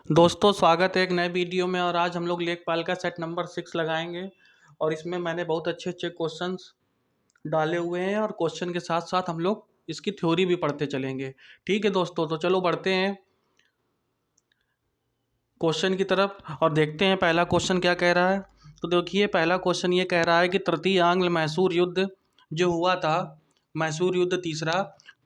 दोस्तों स्वागत है एक नए वीडियो में। और आज हम लोग लेखपाल का सेट नंबर 6 लगाएंगे। और इसमें मैंने बहुत अच्छे अच्छे क्वेश्चंस डाले हुए हैं और क्वेश्चन के साथ साथ हम लोग इसकी थ्योरी भी पढ़ते चलेंगे। ठीक है दोस्तों, तो चलो बढ़ते हैं क्वेश्चन की तरफ और देखते हैं पहला क्वेश्चन क्या कह रहा है। तो देखिए पहला क्वेश्चन ये कह रहा है कि तृतीय आंग्ल मैसूर युद्ध जो हुआ था, मैसूर युद्ध तीसरा,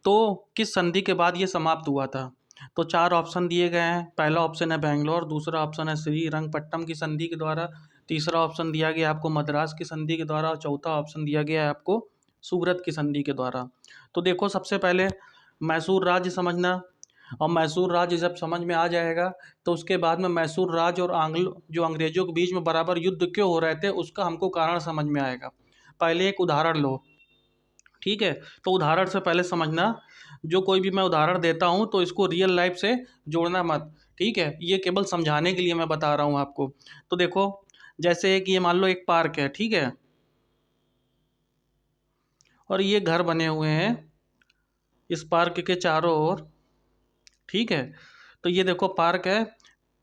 तो किस संधि के बाद ये समाप्त हुआ था। तो चार ऑप्शन दिए गए हैं। पहला ऑप्शन है बेंगलोर, दूसरा ऑप्शन है श्रीरंगपट्टम की संधि के द्वारा, तीसरा ऑप्शन दिया गया आपको मद्रास की संधि के द्वारा और चौथा ऑप्शन दिया गया है आपको सूरत की संधि के द्वारा। तो देखो सबसे पहले मैसूर राज्य समझना। और मैसूर राज्य जब समझ में आ जाएगा तो उसके बाद में मैसूर राज्य और आंग्ल जो अंग्रेजों के बीच में बराबर युद्ध क्यों हो रहे थे उसका हमको कारण समझ में आएगा। पहले एक उदाहरण लो, ठीक है। तो उदाहरण से पहले समझना, जो कोई भी मैं उदाहरण देता हूँ तो इसको रियल लाइफ से जोड़ना मत, ठीक है। ये केवल समझाने के लिए मैं बता रहा हूँ आपको। तो देखो जैसे कि ये मान लो एक पार्क है, ठीक है, और ये घर बने हुए हैं इस पार्क के चारों ओर, ठीक है। तो ये देखो पार्क है,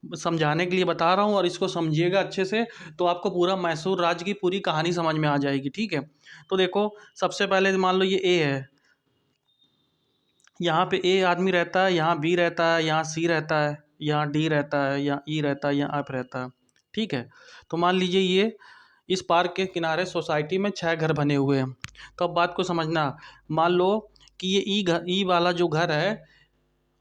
समझाने के लिए बता रहा हूँ और इसको समझिएगा अच्छे से तो आपको पूरा मैसूर राज्य की पूरी कहानी समझ में आ जाएगी, ठीक है। तो देखो सबसे पहले मान लो ये ए है, यहाँ पे ए आदमी रहता है, यहाँ बी रहता है, यहाँ सी रहता है, यहाँ डी रहता है, यहाँ ई रहता है, यहाँ एफ रहता है, ठीक है। तो मान लीजिए ये इस पार्क के किनारे सोसाइटी में 6 घर बने हुए हैं। तो अब बात को समझना, मान लो कि ये ई वाला जो घर है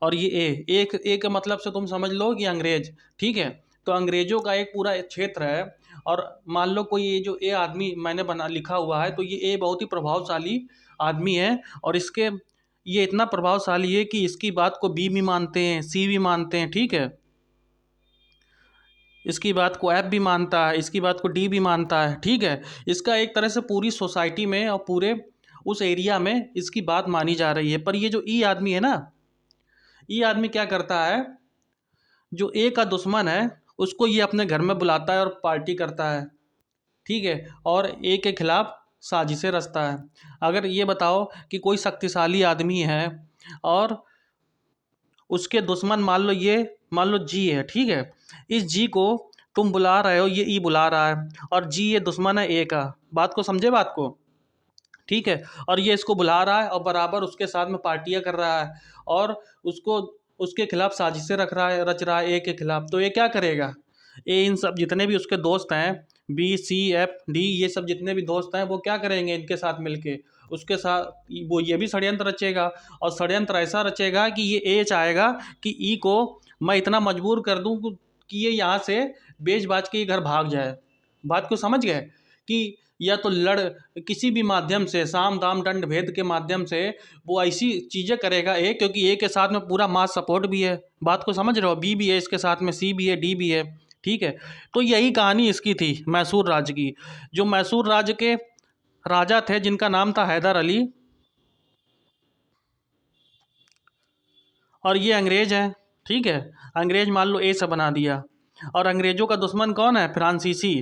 और ये ए का मतलब से तुम समझ लो कि अंग्रेज, ठीक है। तो अंग्रेजों का एक पूरा क्षेत्र है। और मान लो कोई ये जो ए आदमी मैंने बना लिखा हुआ है, तो ये ए बहुत ही प्रभावशाली आदमी है। और इसके ये इतना प्रभावशाली है कि इसकी बात को बी भी मानते हैं, सी भी मानते हैं, ठीक है। इसकी बात को एफ भी मानता है, इसकी बात को डी भी मानता है, ठीक है। इसका एक तरह से पूरी सोसाइटी में और पूरे उस एरिया में इसकी बात मानी जा रही है। पर ये जो ई आदमी है ना, ई आदमी क्या करता है, जो ए का दुश्मन है उसको ये अपने घर में बुलाता है और पार्टी करता है, ठीक है। और ए के खिलाफ साजिशें रचता है। अगर ये बताओ कि कोई शक्तिशाली आदमी है और उसके दुश्मन मान लो जी है, ठीक है। इस जी को तुम बुला रहे हो, ये ई बुला रहा है और जी ये दुश्मन है ए का, बात को समझे बात को, ठीक है। और ये इसको बुला रहा है और बराबर उसके साथ में पार्टियां कर रहा है और उसको उसके खिलाफ साजिशें रच रहा है ए के खिलाफ। तो ये क्या करेगा, ए इन सब जितने भी उसके दोस्त हैं बी सी एफ डी, ये सब जितने भी दोस्त हैं वो क्या करेंगे इनके साथ मिलके, उसके साथ वो ये भी षड्यंत्र रचेगा। और षड्यंत्र ऐसा रचेगा कि ये ए चाहेगा कि ई को मैं इतना मजबूर कर दूं कि ये यहाँ से बेच बाच के ये घर भाग जाए। बात को समझ गए कि या तो लड़ किसी भी माध्यम से साम दाम दंड भेद के माध्यम से वो ऐसी चीज़ें करेगा ए, क्योंकि ए के साथ में पूरा मास सपोर्ट भी है। बात को समझ रहे हो, बी भी है इसके साथ में, सी भी है, डी भी है, ठीक है। तो यही कहानी इसकी थी मैसूर राज्य की। जो मैसूर राज्य के राजा थे जिनका नाम था हैदर अली, और ये अंग्रेज हैं, ठीक है। अंग्रेज मान लो ए से बना दिया। और अंग्रेजों का दुश्मन कौन है, फ्रांसीसी।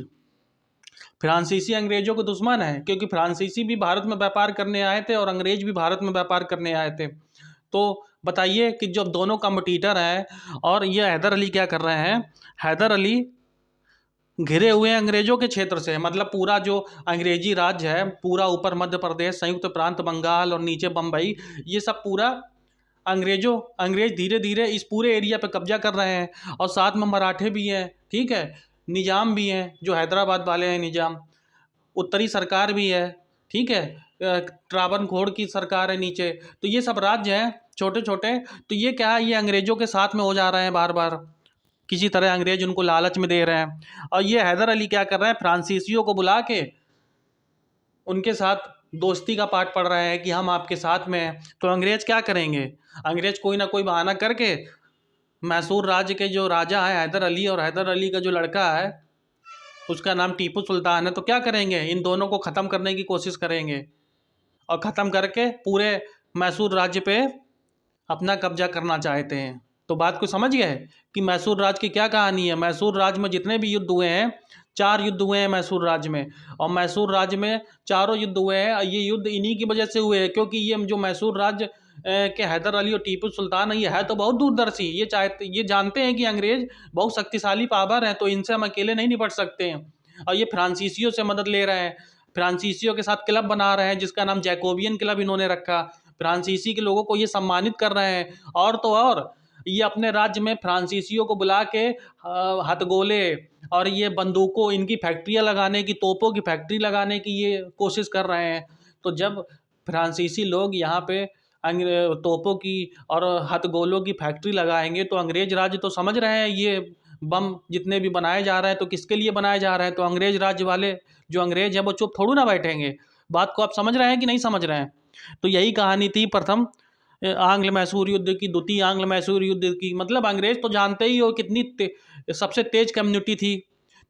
फ्रांसीसी अंग्रेजों के दुश्मन है क्योंकि फ्रांसीसी भी भारत में व्यापार करने आए थे और अंग्रेज भी भारत में व्यापार करने आए थे। तो बताइए कि जब दोनों कॉम्पिटिटर हैं और ये हैदर अली क्या कर रहे हैं, हैदर अली घिरे हुए हैं अंग्रेजों के क्षेत्र से, मतलब पूरा जो अंग्रेजी राज्य है, पूरा ऊपर मध्य प्रदेश, संयुक्त प्रांत बंगाल और नीचे बम्बई, ये सब पूरा अंग्रेज धीरे धीरे इस पूरे एरिया पे कब्जा कर रहे हैं। और साथ में मराठे भी हैं, ठीक है, निजाम भी हैं जो हैदराबाद वाले हैं निजाम, उत्तरी सरकार भी है, ठीक है, त्रावणकोर की सरकार है नीचे। तो ये सब राज्य हैं छोटे छोटे। तो ये क्या है, ये अंग्रेजों के साथ में हो जा रहे हैं बार बार, किसी तरह अंग्रेज उनको लालच में दे रहे हैं। और ये हैदर अली क्या कर रहे हैं, फ्रांसीसियों को बुला के उनके साथ दोस्ती का पाठ पढ़ रहे हैं कि हम आपके साथ में हैं। तो अंग्रेज क्या करेंगे, अंग्रेज कोई ना कोई बहाना करके मैसूर राज्य के जो राजा है हैदर अली, और हैदर अली का जो लड़का है उसका नाम टीपू सुल्तान है, तो क्या करेंगे, इन दोनों को ख़त्म करने की कोशिश करेंगे और ख़त्म करके पूरे मैसूर राज्य पे अपना कब्जा करना चाहते हैं। तो बात को समझ गए कि मैसूर राज्य की क्या कहानी है। मैसूर राज्य में जितने भी युद्ध हुए हैं, 4 युद्ध हुए हैं मैसूर राज्य में, और मैसूर राज्य में चारों युद्ध हुए हैं। ये युद्ध इन्हीं की वजह से हुए हैं क्योंकि ये जो मैसूर राज्य कि हैदर अली और टीपू सुल्तान ये है तो बहुत दूरदर्शी, ये जानते हैं कि अंग्रेज बहुत शक्तिशाली पावर हैं, तो इनसे हम अकेले नहीं निपट सकते हैं। और ये फ्रांसीसियों से मदद ले रहे हैं, फ्रांसीसियों के साथ क्लब बना रहे हैं जिसका नाम जैकोबियन क्लब इन्होंने रखा। फ्रांसीसी के लोगों को ये सम्मानित कर रहे हैं। और तो और ये अपने राज्य में फ्रांसीसियों को बुला के हथगोले और ये बंदूकों, इनकी फैक्ट्रियाँ लगाने की, तोपों की फैक्ट्री लगाने की ये कोशिश कर रहे हैं। तो जब फ्रांसीसी लोग यहाँ पे तोपों की और हथगोलों की फैक्ट्री लगाएंगे तो अंग्रेज राज्य तो समझ रहे हैं ये बम जितने भी बनाए जा रहे हैं तो किसके लिए बनाए जा रहे हैं, तो अंग्रेज राज्य वाले जो अंग्रेज हैं वो चुप थोड़ू ना बैठेंगे। बात को आप समझ रहे हैं कि नहीं समझ रहे हैं? तो यही कहानी थी प्रथम आंग्ल मैसूर युद्ध की, द्वितीय आंग्ल मैसूर युद्ध की। मतलब अंग्रेज तो जानते ही हो कितनी सबसे तेज कम्युनिटी थी,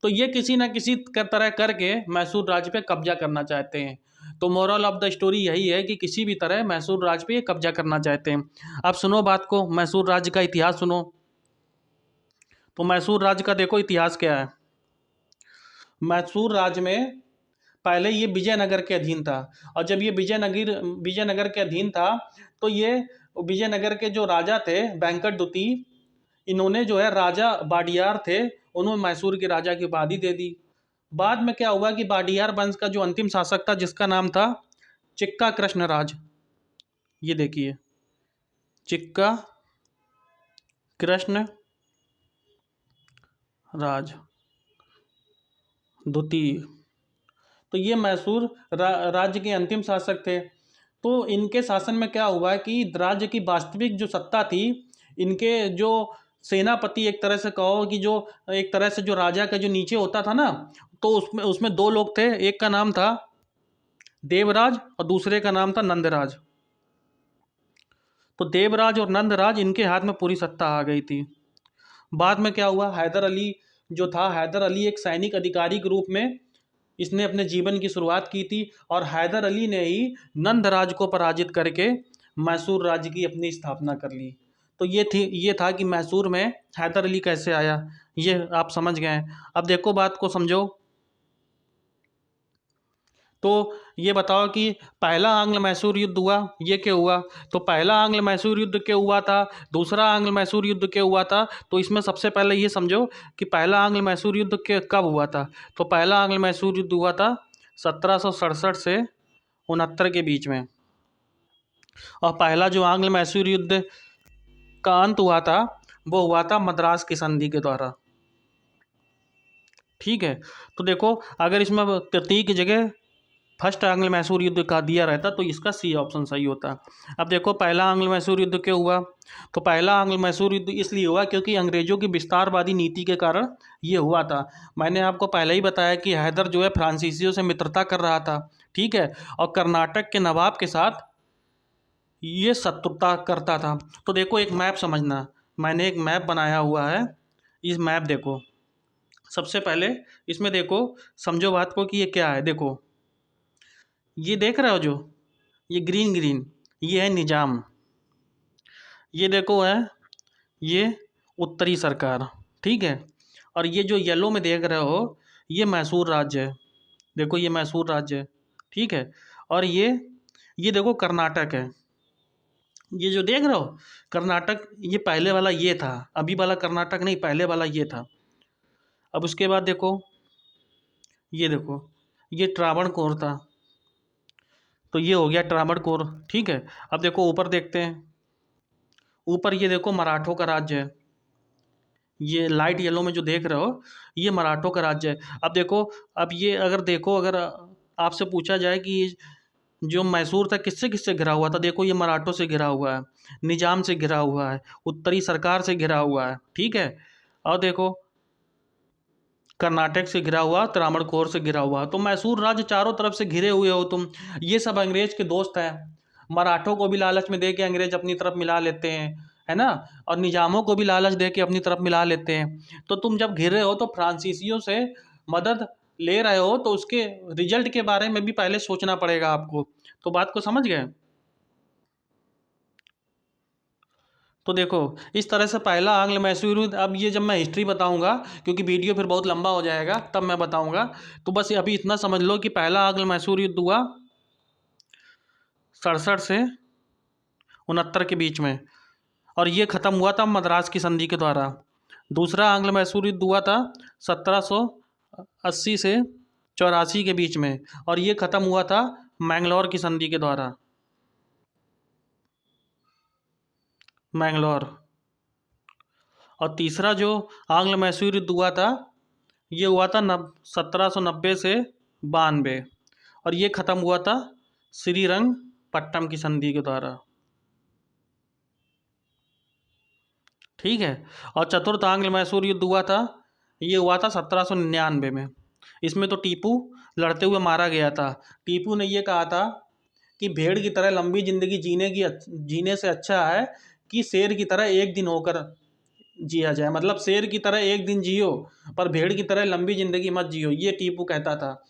तो ये किसी ना किसी तरह करके मैसूर राज्य पे कब्जा करना चाहते हैं। तो मोरल ऑफ द स्टोरी यही है कि किसी भी तरह मैसूर राज्य पे ये कब्जा करना चाहते हैं। अब सुनो बात को, मैसूर राज्य का इतिहास सुनो। तो मैसूर राज्य का देखो इतिहास क्या है। मैसूर राज्य में पहले ये विजयनगर के अधीन था, और जब ये विजयनगर के अधीन था तो ये विजयनगर के जो राजा थे वेंकट द्वितीय, इन्होंने जो है राजा बाडियार थे, उन्होंने मैसूर के राजा की उपाधि दे दी। बाद में क्या हुआ कि बाडियार वंश का जो अंतिम शासक था जिसका नाम था चिक्का कृष्णराज, ये देखिए चिक्का कृष्ण राज द्वितीय, तो ये मैसूर राज्य के अंतिम शासक थे। तो इनके शासन में क्या हुआ कि राज्य की वास्तविक जो सत्ता थी, इनके जो सेनापति, एक तरह से कहो कि जो एक तरह से जो राजा का जो नीचे होता था ना, तो उसमें उसमें दो लोग थे, एक का नाम था देवराज और दूसरे का नाम था नंदराज। तो देवराज और नंदराज इनके हाथ में पूरी सत्ता आ गई थी। बाद में क्या हुआ, हैदर अली जो था, हैदर अली एक सैनिक अधिकारी के रूप में इसने अपने जीवन की शुरुआत की थी, और हैदर अली ने ही नंदराज को पराजित करके मैसूर राज्य की अपनी स्थापना कर ली। तो ये था कि मैसूर में हैदर अली कैसे आया, ये आप समझ गए। अब देखो बात को समझो। तो ये बताओ कि पहला आंग्ल मैसूर युद्ध हुआ, ये क्या हुआ? तो पहला आंग्ल मैसूर युद्ध क्या हुआ था, दूसरा आंग्ल मैसूर युद्ध क्या हुआ था? तो इसमें सबसे पहले ये समझो कि पहला आंग्ल मैसूर युद्ध कब हुआ था। तो पहला आंग्ल मैसूर युद्ध हुआ था 1767 से 69 के बीच में। और पहला जो आंग्ल मैसूर युद्ध का अंत हुआ था वो हुआ था मद्रास की संधि के द्वारा। ठीक है, तो देखो अगर इसमें तृतीय की जगह फर्स्ट आंग्ल मैसूर युद्ध का दिया रहता तो इसका सी ऑप्शन सही होता। अब देखो पहला आंग्ल मैसूर युद्ध क्यों हुआ? तो पहला आंग्ल मैसूर युद्ध इसलिए हुआ क्योंकि अंग्रेजों की विस्तारवादी नीति के कारण ये हुआ था। मैंने आपको पहले ही बताया कि हैदर जो है फ्रांसीसियों से मित्रता कर रहा था, ठीक है, और कर्नाटक के नवाब के साथ ये शत्रुता करता था। तो देखो एक मैप समझना, मैंने एक मैप बनाया हुआ है, इस मैप देखो। सबसे पहले इसमें देखो, समझो बात को कि ये क्या है। देखो ये देख रहे हो जो ये ग्रीन ग्रीन, ये है निजाम, ये देखो है ये उत्तरी सरकार, ठीक है, और ये जो येलो में देख रहे हो ये मैसूर राज्य है। देखो ये मैसूर राज्य है, ठीक है, और ये देखो कर्नाटक है। ये जो देख रहे हो कर्नाटक, ये पहले वाला ये था, अभी वाला कर्नाटक नहीं, पहले वाला ये था। अब उसके बाद देखो ये देखो ये त्रावणकोर था, तो ये हो गया त्रावणकोर, ठीक है। अब देखो ऊपर देखते हैं, ऊपर ये देखो मराठों का राज्य है, ये लाइट येलो में जो देख रहे हो ये मराठों का राज्य है। अब देखो, अब ये अगर देखो, अगर आपसे पूछा जाए कि जो मैसूर था किससे किससे घिरा हुआ था, देखो ये मराठों से घिरा हुआ है, निजाम से घिरा हुआ है, उत्तरी सरकार से घिरा हुआ है, ठीक है, और देखो कर्नाटक से घिरा हुआ, त्रावणकोर से घिरा हुआ। तो मैसूर राज्य चारों तरफ से घिरे हुए हो तुम। ये सब अंग्रेज के दोस्त हैं, मराठों को भी लालच में दे के अंग्रेज अपनी तरफ मिला लेते हैं, है ना, और निजामों को भी लालच दे के अपनी तरफ मिला लेते हैं। तो तुम जब घिरे हो तो फ्रांसीसियों से मदद ले रहे हो तो उसके रिजल्ट के बारे में भी पहले सोचना पड़ेगा आपको। तो बात को समझ गए? तो देखो इस तरह से पहला आंग्ल मैसूर युद्ध, अब ये जब मैं हिस्ट्री बताऊंगा क्योंकि वीडियो फिर बहुत लंबा हो जाएगा तब मैं बताऊंगा, तो बस अभी इतना समझ लो कि पहला आंग्ल मैसूर युद्ध हुआ 67 से 69 के बीच में, और ये ख़त्म हुआ था मद्रास की संधि के द्वारा। दूसरा आंग्ल मैसूर युद्ध हुआ था 1780 से 84 के बीच में, और ये ख़त्म हुआ था मैंगलोर की संधि के द्वारा। मैंगलोर। और तीसरा जो आंग्ल मैसूर युद्ध हुआ था, ये हुआ था 1790 से 92, और ये ख़त्म हुआ था श्रीरंगपट्टम की संधि के द्वारा। ठीक है। और चतुर्थ आंग्ल मैसूर युद्ध हुआ था, ये हुआ था 1799 में। इसमें तो टीपू लड़ते हुए मारा गया था। टीपू ने ये कहा था कि भेड़ की तरह लंबी जिंदगी जीने से अच्छा है कि शेर की तरह एक दिन होकर जिया जाए। मतलब शेर की तरह एक दिन जियो, पर भेड़ की तरह लंबी जिंदगी मत जियो, ये टीपू कहता था।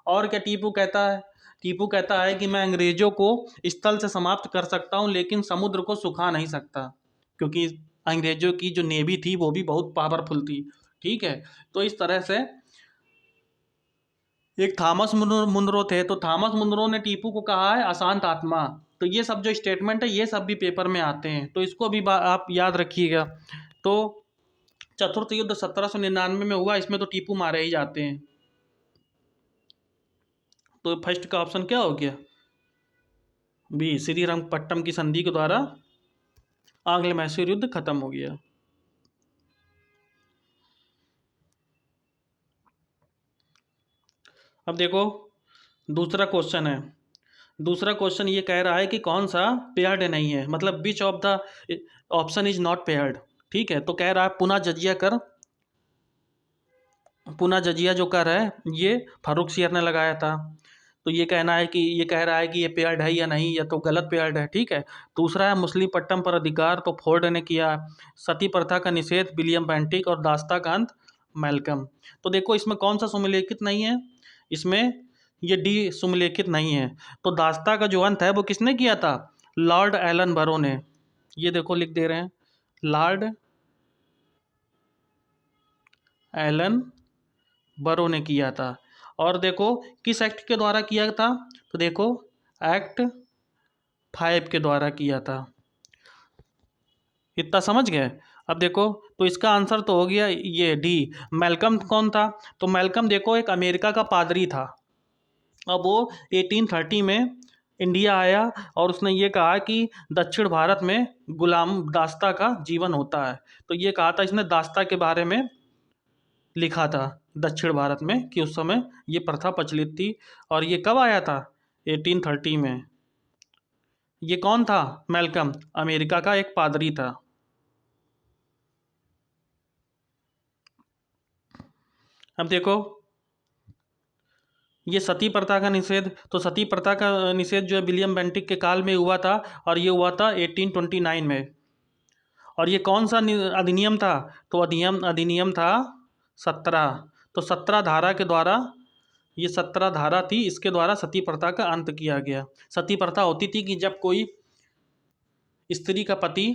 और क्या टीपू कहता है? टीपू कहता है कि मैं अंग्रेजों को स्थल से समाप्त कर सकता हूँ, लेकिन समुद्र को सुखा नहीं सकता, क्योंकि अंग्रेजों की जो नेवी थी वो भी बहुत पावरफुल थी। ठीक है। तो इस तरह से एक थॉमस मुनरो थे, तो थॉमस मुनरो ने टीपू को कहा है अशांत आत्मा। तो ये सब जो स्टेटमेंट है ये सब भी पेपर में आते हैं, तो इसको भी आप याद रखिएगा। तो चतुर्थ युद्ध 1799 में हुआ, इसमें तो टीपू मारे ही जाते हैं। तो फर्स्ट का ऑप्शन क्या हो गया? बी, श्रीरंगपट्टम की संधि के द्वारा आंग्ल मैसूर युद्ध खत्म हो गया। अब देखो दूसरा क्वेश्चन है। दूसरा क्वेश्चन ये कह रहा है कि कौन सा पेयर्ड नहीं है, मतलब which of the option is not paired. ठीक है। तो कह रहा है पुनः जजिया कर। पुनः जजिया जो कर है ये फारुखसियर ने लगाया था। तो ये कह रहा है कि ये पेयर्ड है या नहीं, या तो गलत पेयर्ड है। ठीक है। दूसरा है मछलीपट्टनम पर अधिकार, तो फोर्ड ने किया। सती प्रथा का निषेध विलियम बेंटिक, और दास्ता का अंत मैल्कम। तो देखो इसमें कौन सा सुमेलिखित नहीं है? इसमें ये डी सुमेलिखित नहीं है। तो दास्ता का जो अंत है वो किसने किया था? लॉर्ड एलन बरो ने। ये देखो लिख दे रहे हैं, लॉर्ड एलन बरो ने किया था। और देखो किस एक्ट के द्वारा किया था? तो देखो एक्ट 5 के द्वारा किया था। इतना समझ गए? अब देखो तो इसका आंसर तो हो गया ये डी। मैल्कम कौन था? तो मैल्कम देखो एक अमेरिका का पादरी था। अब वो 1830 में इंडिया आया, और उसने ये कहा कि दक्षिण भारत में गुलाम दास्ता का जीवन होता है। तो ये कहा था इसने, दास्ता के बारे में लिखा था दक्षिण भारत में, कि उस समय ये प्रथा प्रचलित थी। और ये कब आया था? 1830 में। ये कौन था? मैल्कम, अमेरिका का एक पादरी था। अब देखो ये सती प्रथा का निषेध, तो सती प्रथा का निषेध जो है विलियम बेंटिक के काल में हुआ था, और ये हुआ था 1829 में। और ये कौन सा अधिनियम था? तो अधिनियम था 17। तो 17 धारा के द्वारा, ये 17 धारा थी, इसके द्वारा सती प्रथा का अंत किया गया। सती प्रथा होती थी कि जब कोई स्त्री का पति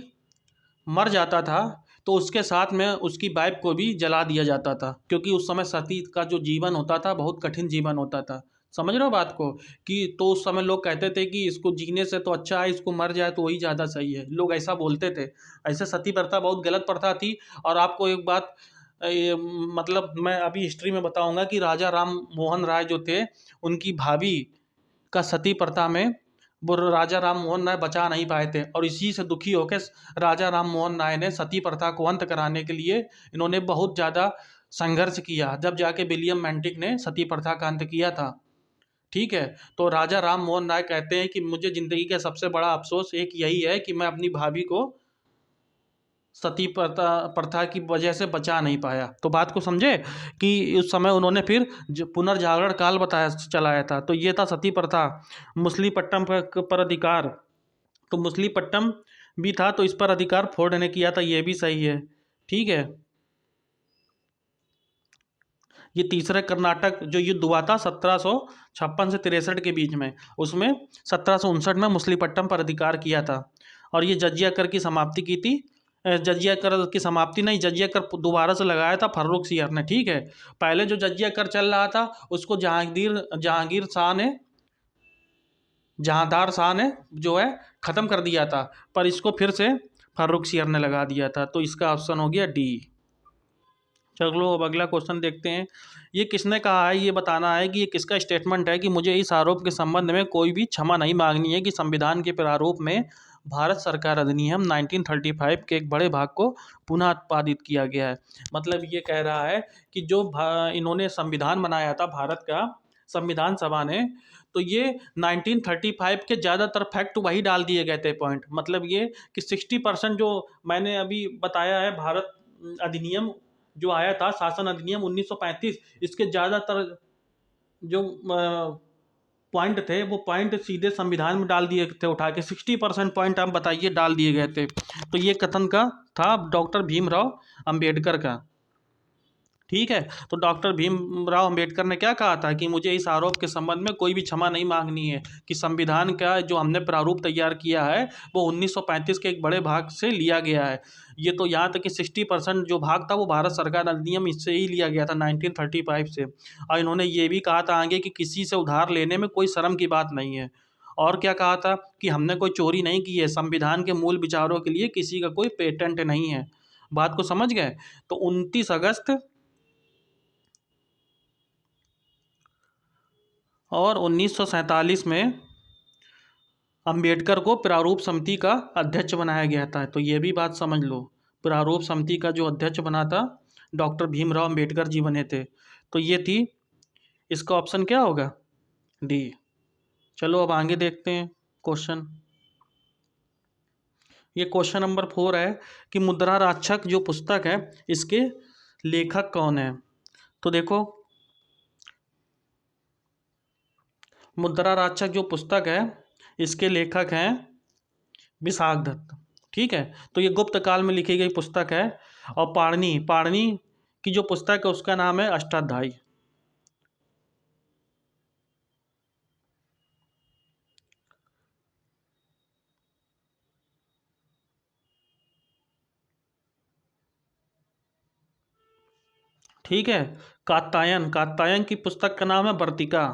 मर जाता था तो उसके साथ में उसकी वाइफ को भी जला दिया जाता था, क्योंकि उस समय सती का जो जीवन होता था बहुत कठिन जीवन होता था। समझ रहे हो बात को? कि तो उस समय लोग कहते थे कि इसको जीने से तो अच्छा है इसको मर जाए तो वही ज़्यादा सही है, लोग ऐसा बोलते थे। ऐसे सती प्रथा बहुत गलत प्रथा थी। और आपको एक बात मतलब मैं अभी हिस्ट्री में बताऊंगा कि राजा राम मोहन राय जो थे, उनकी भाभी का सती प्रथा में वो राजा राम मोहन राय बचा नहीं पाए थे, और इसी से दुखी होकर राजा राम मोहन राय ने सती प्रथा को अंत कराने के लिए इन्होंने बहुत ज़्यादा संघर्ष किया, जब जाके विलियम बेंटिक ने सती प्रथा का अंत किया था। ठीक है। तो राजा राम मोहन राय कहते हैं कि मुझे ज़िंदगी का सबसे बड़ा अफसोस एक यही है कि मैं अपनी भाभी को सती प्रथा की वजह से बचा नहीं पाया। तो बात को समझे कि उस समय उन्होंने फिर पुनर्जागरण काल चलाया था। तो ये था सती प्रथा। मछलीपट्टनम पर अधिकार, तो मछलीपट्टनम भी था, तो इस पर अधिकार फोर्ड ने किया था, ये भी सही है। ठीक है। ये तीसरा कर्नाटक जो युद्ध हुआ था 1756 से 63 के बीच में, उसमें 1759 में मछलीपट्टनम पर अधिकार किया था। और ये जजिया कर की समाप्ति की थी। जजिया कर की समाप्ति नहीं, जजिया कर दोबारा से लगाया था फारुखसियर ने। ठीक है। पहले जो जजिया कर चल रहा था उसको जहांगीर शाह ने जहांदार शाह ने जो है ख़त्म कर दिया था, पर इसको फिर से फार्रुखसियर ने लगा दिया था। तो इसका ऑप्शन हो गया डी। चलो अब अगला क्वेश्चन देखते हैं। ये किसने कहा है, ये बताना है कि ये किसका स्टेटमेंट है कि मुझे इस आरोप के संबंध में कोई भी क्षमा नहीं मांगनी है कि संविधान के प्रारूप में भारत सरकार अधिनियम 1935 के एक बड़े भाग को पुनः उत्पादित किया गया है। मतलब ये कह रहा है कि जो इन्होंने संविधान बनाया था भारत का, संविधान सभा ने, तो ये 1935 के ज़्यादातर फैक्ट वही डाल दिए गए थे पॉइंट। मतलब ये कि 60% जो मैंने अभी बताया है भारत अधिनियम जो आया था, शासन अधिनियम 1935, इसके ज़्यादातर जो पॉइंट थे वो पॉइंट सीधे संविधान में डाल दिए थे उठा के। 60% पॉइंट आप बताइए डाल दिए गए थे। तो ये कथन का था डॉक्टर भीमराव अंबेडकर का। ठीक है, तो डॉक्टर भीमराव अंबेडकर ने क्या कहा था कि मुझे इस आरोप के संबंध में कोई भी क्षमा नहीं मांगनी है कि संविधान का जो हमने प्रारूप तैयार किया है वो 1935 के एक बड़े भाग से लिया गया है। ये तो यहाँ तक कि 60% जो भाग था वो भारत सरकार अधिनियम इससे ही लिया गया था 1935 से। और इन्होंने ये भी कहा था आगे कि किसी से उधार लेने में कोई शर्म की बात नहीं है। और क्या कहा था कि हमने कोई चोरी नहीं की है, संविधान के मूल विचारों के लिए किसी का कोई पेटेंट नहीं है। बात को समझ गए? तो 29 अगस्त और 1947 में अंबेडकर को प्रारूप समिति का अध्यक्ष बनाया गया था। तो ये भी बात समझ लो, प्रारूप समिति का जो अध्यक्ष बना था डॉक्टर भीमराव अंबेडकर जी बने थे। तो ये थी, इसका ऑप्शन क्या होगा? डी। चलो अब आगे देखते हैं क्वेश्चन। ये क्वेश्चन नंबर 4 है कि मुद्रा राक्षक जो पुस्तक है इसके लेखक कौन है? तो देखो, मुद्रा राक्षक जो पुस्तक है इसके लेखक हैं विशाख दत्त। ठीक है, तो ये गुप्त काल में लिखी गई पुस्तक है। और पाणिनि पाणिनि की जो पुस्तक है उसका नाम है अष्टाध्यायी। ठीक है, कात्यायन कात्यायन की पुस्तक का नाम है वर्तिका।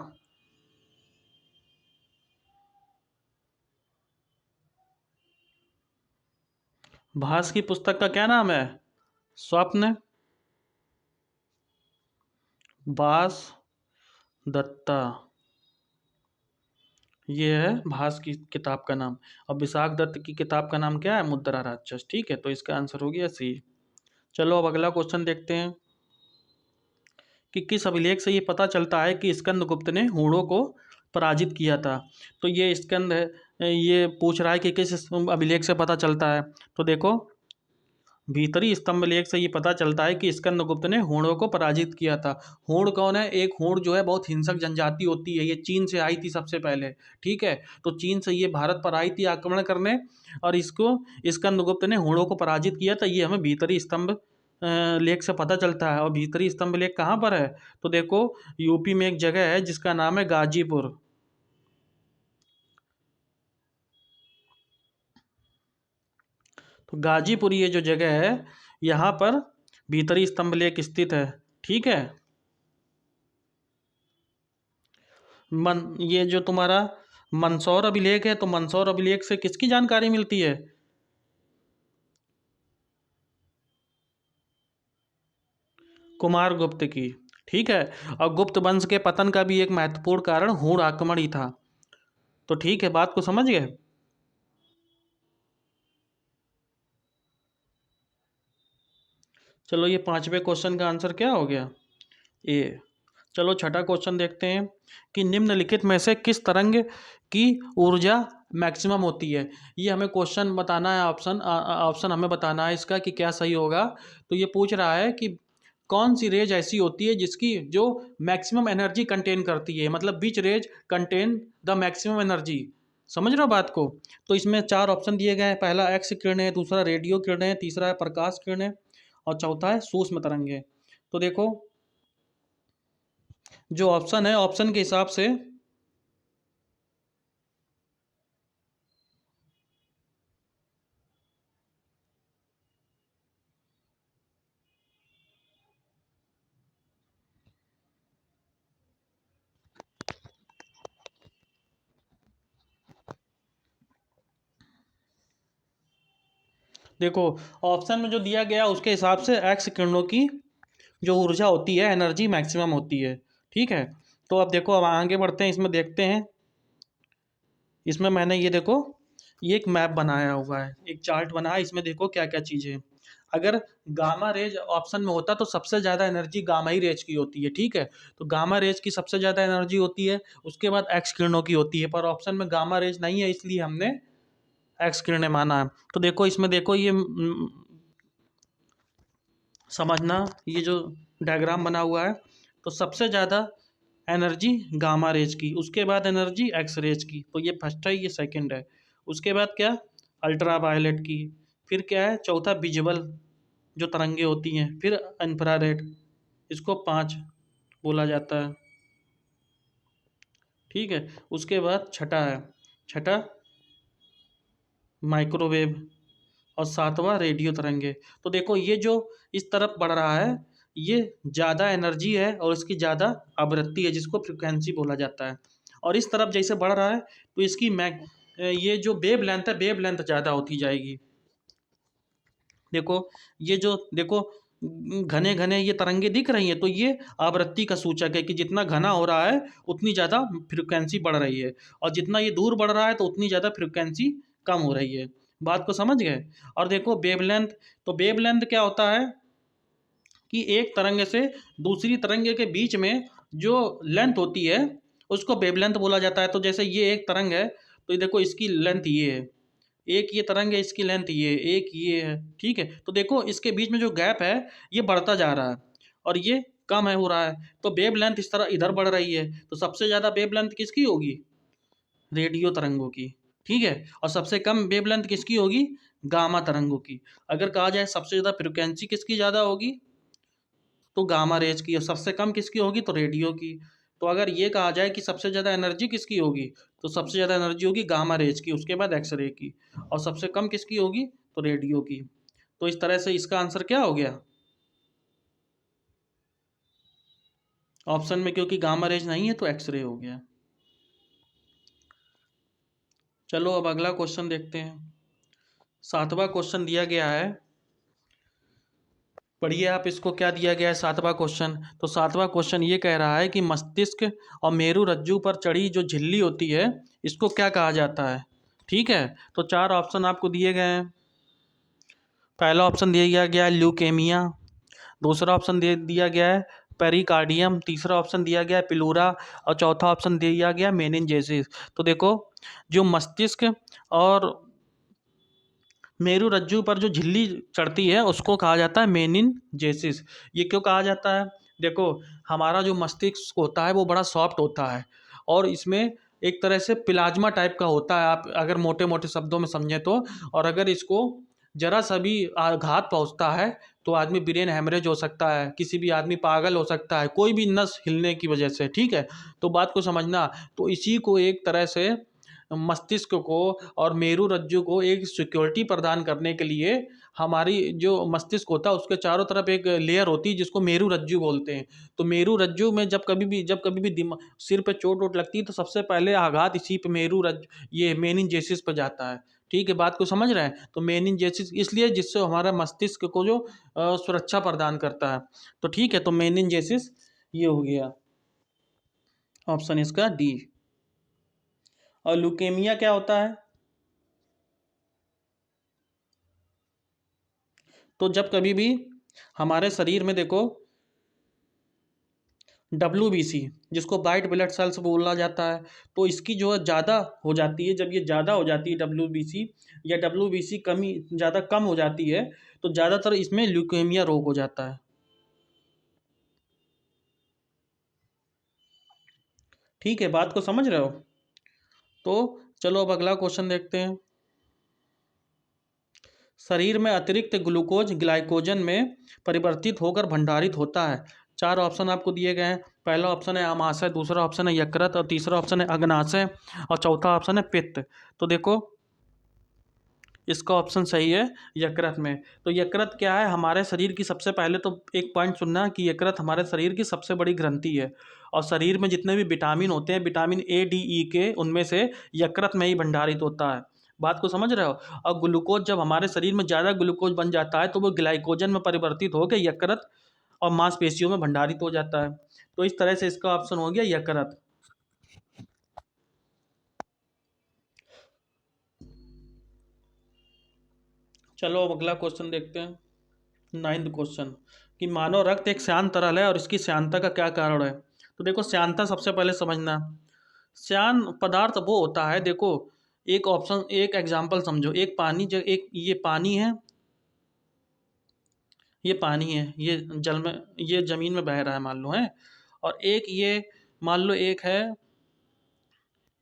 भास की पुस्तक का क्या नाम है? स्वप्न बास दत्ता, ये है भास की किताब का नाम। और विशाख दत्त की किताब का नाम क्या है? मुद्रा राक्षस। ठीक है, तो इसका आंसर हो गया सी। चलो अब अगला क्वेश्चन देखते हैं कि किस अभिलेख से ये पता चलता है कि स्कंदगुप्त ने हूणों को पराजित किया था। तो ये स्कंद है, ये पूछ रहा है कि किस अभिलेख से पता चलता है। तो देखो, भीतरी स्तंभ लेख से ये पता चलता है कि स्कंदगुप्त ने हूणों को पराजित किया था। हूण कौन है? एक हूण जो है बहुत हिंसक जनजाति होती है, ये चीन से आई थी सबसे पहले। ठीक है, तो चीन से ये भारत पर आई थी आक्रमण करने, और इसको स्कंदगुप्त ने हूणों को पराजित किया था। ये हमें भीतरी स्तंभ लेख से पता चलता है। और भीतरी स्तंभ लेख कहाँ पर है? तो देखो, यूपी में एक जगह है जिसका नाम है गाजीपुर। तो गाजीपुर ये जो जगह है, यहाँ पर भीतरी स्तंभ लेख स्थित है। ठीक है, ये जो तुम्हारा मंदसौर अभिलेख है, तो मंदसौर अभिलेख से किसकी जानकारी मिलती है? कुमार गुप्त की। ठीक है, और गुप्त वंश के पतन का भी एक महत्वपूर्ण कारण हूण आक्रमण ही था। तो ठीक है, बात को समझ गए? चलो ये पांचवें क्वेश्चन का आंसर क्या हो गया? ए। चलो छठा क्वेश्चन देखते हैं कि निम्नलिखित में से किस तरंग की ऊर्जा मैक्सिमम होती है? ये हमें क्वेश्चन बताना है, ऑप्शन ऑप्शन हमें बताना है इसका कि क्या सही होगा। तो ये पूछ रहा है कि कौन सी रेज ऐसी होती है जिसकी जो मैक्सिमम एनर्जी कंटेन करती है, मतलब which rays contain the maximum energy. समझ रहे हो बात को? तो इसमें चार ऑप्शन दिए गए हैं। पहला एक्स किरण है, दूसरा रेडियो किरण है, तीसरा है प्रकाश किरण है, और चौथा है सूक्ष्म तरंगे। तो देखो, जो ऑप्शन है, ऑप्शन के हिसाब से देखो ऑप्शन में जो दिया गया उसके हिसाब से एक्स किरणों की जो ऊर्जा होती है, एनर्जी मैक्सिमम होती है। ठीक है, तो अब देखो, अब आगे बढ़ते हैं, इसमें देखते हैं। इसमें मैंने ये देखो, ये एक मैप बनाया हुआ है, एक चार्ट बना है, इसमें देखो क्या क्या चीज़ें हैं। अगर गामा रेज ऑप्शन में होता तो सबसे ज़्यादा एनर्जी गामा ही रेज की होती है। ठीक है, तो गामा रेज की सबसे ज़्यादा एनर्जी होती है, उसके बाद एक्स किरणों की होती है, पर ऑप्शन में गामा रेज नहीं है, इसलिए हमने एक्स किरणें माना है। तो देखो इसमें देखो, ये समझना, ये जो डायग्राम बना हुआ है, तो सबसे ज़्यादा एनर्जी गामा रेज की, उसके बाद एनर्जी एक्स रेज की, तो ये फर्स्ट है, ये सेकंड है। उसके बाद क्या, अल्ट्रा वायलेट की, फिर क्या है चौथा, विजुअल जो तरंगे होती हैं, फिर इंफ्रारेड, इसको 5 बोला जाता है। ठीक है, उसके बाद छठा है, छठा माइक्रोवेव, और सातवां रेडियो तरंगे। तो देखो ये जो इस तरफ बढ़ रहा है, ये ज़्यादा एनर्जी है और इसकी ज़्यादा आवृत्ति है, जिसको फ्रिक्वेंसी बोला जाता है। और इस तरफ जैसे बढ़ रहा है तो इसकी ये जो वेव लेंथ है, वेव लेंथ ज़्यादा होती जाएगी। देखो ये जो देखो, घने घने ये तरंगे दिख रही हैं, तो ये आवृत्ति का सूचक है कि जितना घना हो रहा है उतनी ज़्यादा फ्रिक्वेंसी बढ़ रही है, और जितना ये दूर बढ़ रहा है तो उतनी ज़्यादा फ्रिक्वेंसी कम हो रही है। बात को समझ गए। और देखो वेवलेंथ, तो वेवलेंथ क्या होता है कि एक तरंग से दूसरी तरंगे के बीच में जो लेंथ होती है उसको वेवलेंथ बोला जाता है। तो जैसे ये एक तरंग है, तो ये देखो इसकी लेंथ ये है, एक ये तरंग है, इसकी लेंथ ये, एक ये है। ठीक है, तो देखो इसके बीच में जो गैप है ये बढ़ता जा रहा है और ये कम है हो रहा है, तो वेव लेंथ इस तरह इधर बढ़ रही है। तो सबसे ज़्यादा वेव लेंथ किसकी होगी, रेडियो तरंगों की। ठीक है, और सबसे कम वेव लेंथ किसकी होगी, गामा तरंगों की। अगर कहा जाए सबसे ज़्यादा फ्रिक्वेंसी किसकी ज़्यादा होगी, तो गामा रेज की, और सबसे कम किसकी होगी, तो रेडियो की। तो अगर ये कहा जाए कि सबसे ज़्यादा एनर्जी किसकी होगी, तो सबसे ज़्यादा एनर्जी होगी गामा रेज की, उसके बाद एक्सरे की, और सबसे कम किसकी होगी, तो रेडियो की। तो इस तरह से इसका आंसर क्या हो गया, ऑप्शन में क्योंकि गामा रेज नहीं है तो एक्सरे हो गया। चलो अब अगला क्वेश्चन देखते हैं। सातवां क्वेश्चन दिया गया है, पढ़िए आप इसको, क्या दिया गया है सातवां क्वेश्चन। तो सातवां क्वेश्चन ये कह रहा है कि मस्तिष्क और मेरु रज्जु पर चढ़ी जो झिल्ली होती है इसको क्या कहा जाता है। ठीक है, तो 4 ऑप्शन आपको दिए गए हैं। पहला ऑप्शन दिया गया है ल्यूकेमिया, दूसरा ऑप्शन दे दिया गया है पेरिकार्डियम, तीसरा ऑप्शन दिया गया है पिलूरा, और चौथा ऑप्शन दिया गया मेनिंजेसिस। तो देखो जो मस्तिष्क और मेरु रज्जु पर जो झिल्ली चढ़ती है उसको कहा जाता है मेनिंजेसिस। ये क्यों कहा जाता है, देखो हमारा जो मस्तिष्क होता है वो बड़ा सॉफ्ट होता है, और इसमें एक तरह से प्लाज्मा टाइप का होता है, आप अगर मोटे मोटे शब्दों में समझें तो। और अगर इसको जरा सा भी आघात पहुंचता है तो आदमी ब्रेन हैमरेज हो सकता है, किसी भी आदमी पागल हो सकता है, कोई भी नस हिलने की वजह से। ठीक है, तो बात को समझना। तो इसी को एक तरह से मस्तिष्क को और मेरु रज्जु को एक सिक्योरिटी प्रदान करने के लिए हमारी जो मस्तिष्क होता है उसके चारों तरफ एक लेयर होती है जिसको मेरु रज्जु बोलते हैं। तो मेरु रज्जु में जब कभी भी दिमाग सिर पे चोट वोट लगती है तो सबसे पहले आघात इसी पे मेरु रज्जु, ये मेनिंजेसिस पे जाता है। ठीक है, बात को समझ रहे हैं। तो मेनिंजेसिस इसलिए जिससे हमारा मस्तिष्क को जो सुरक्षा प्रदान करता है। तो ठीक है, तो मेनिंजेसिस ये हो गया ऑप्शन इसका डी। और ल्यूकेमिया क्या होता है, तो जब कभी भी हमारे शरीर में देखो WBC, जिसको वाइट ब्लड सेल्स बोला जाता है, तो इसकी जो है ज़्यादा हो जाती है। जब ये ज़्यादा हो जाती है WBC, या WBC कमी ज़्यादा कम हो जाती है, तो ज़्यादातर इसमें ल्यूकेमिया रोग हो जाता है। ठीक है, बात को समझ रहे हो। तो चलो अब अगला क्वेश्चन देखते हैं। शरीर में अतिरिक्त ग्लूकोज ग्लाइकोजन में परिवर्तित होकर भंडारित होता है। 4 ऑप्शन आपको दिए गए हैं। पहला ऑप्शन है आमाशय, दूसरा ऑप्शन है यकृत, और तीसरा ऑप्शन है अग्नाशय, और चौथा ऑप्शन है पित्त। तो देखो इसका ऑप्शन सही है यकृत में। तो यकृत क्या है, हमारे शरीर की सबसे पहले तो एक पॉइंट सुनना कि यकृत हमारे शरीर की सबसे बड़ी ग्रंथि है, और शरीर में जितने भी विटामिन होते हैं, विटामिन A D E के, उनमें से यकृत में ही भंडारित होता है। बात को समझ रहे हो? और ग्लूकोज जब हमारे शरीर में ज़्यादा ग्लूकोज बन जाता है तो वो ग्लाइकोजन में परिवर्तित होकर यकृत और मांसपेशियों में भंडारित हो जाता है। तो इस तरह से इसका ऑप्शन हो गया यकृत। चलो अब अगला क्वेश्चन देखते हैं। 9th क्वेश्चन कि मानव रक्त एक श्यान तरल है और इसकी श्यानता का क्या कारण है। तो देखो श्यानता सबसे पहले समझना। श्यान पदार्थ वो होता है, देखो एक ऑप्शन, एक एग्जांपल समझो। एक पानी, जो एक ये पानी है, ये पानी है, ये जल में, ये जमीन में बह रहा है मान लो है। और एक ये मान लो एक है,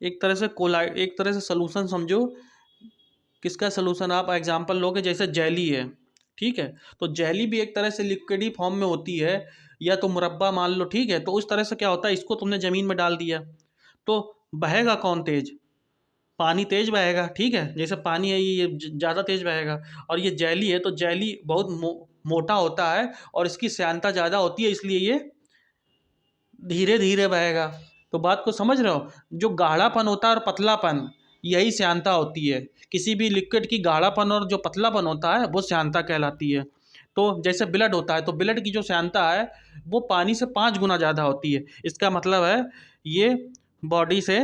एक तरह से कोलाइड, एक तरह से सोल्यूशन समझो। किसका सोल्यूशन आप एग्जांपल लोगे, जैसे जेली है, ठीक है। तो जेली भी एक तरह से लिक्विड ही फॉर्म में होती है, या तो मुरब्बा मान लो, ठीक है। तो उस तरह से क्या होता है, इसको तुमने ज़मीन में डाल दिया तो बहेगा कौन तेज? पानी तेज बहेगा, ठीक है। जैसे पानी है ये ज़्यादा तेज बहेगा। और ये जेली है तो जेली बहुत मोटा होता है और इसकी श्यानता ज़्यादा होती है, इसलिए ये धीरे धीरे बहेगा। तो बात को समझ रहे हो? जो गाढ़ापन होता है और पतलापन, यही श्यानता होती है। किसी भी लिक्विड की गाढ़ापन और जो पतलापन होता है वो श्यानता कहलाती है। तो जैसे ब्लड होता है तो ब्लड की जो श्यानता है वो पानी से 5 गुना ज़्यादा होती है। इसका मतलब है ये बॉडी से,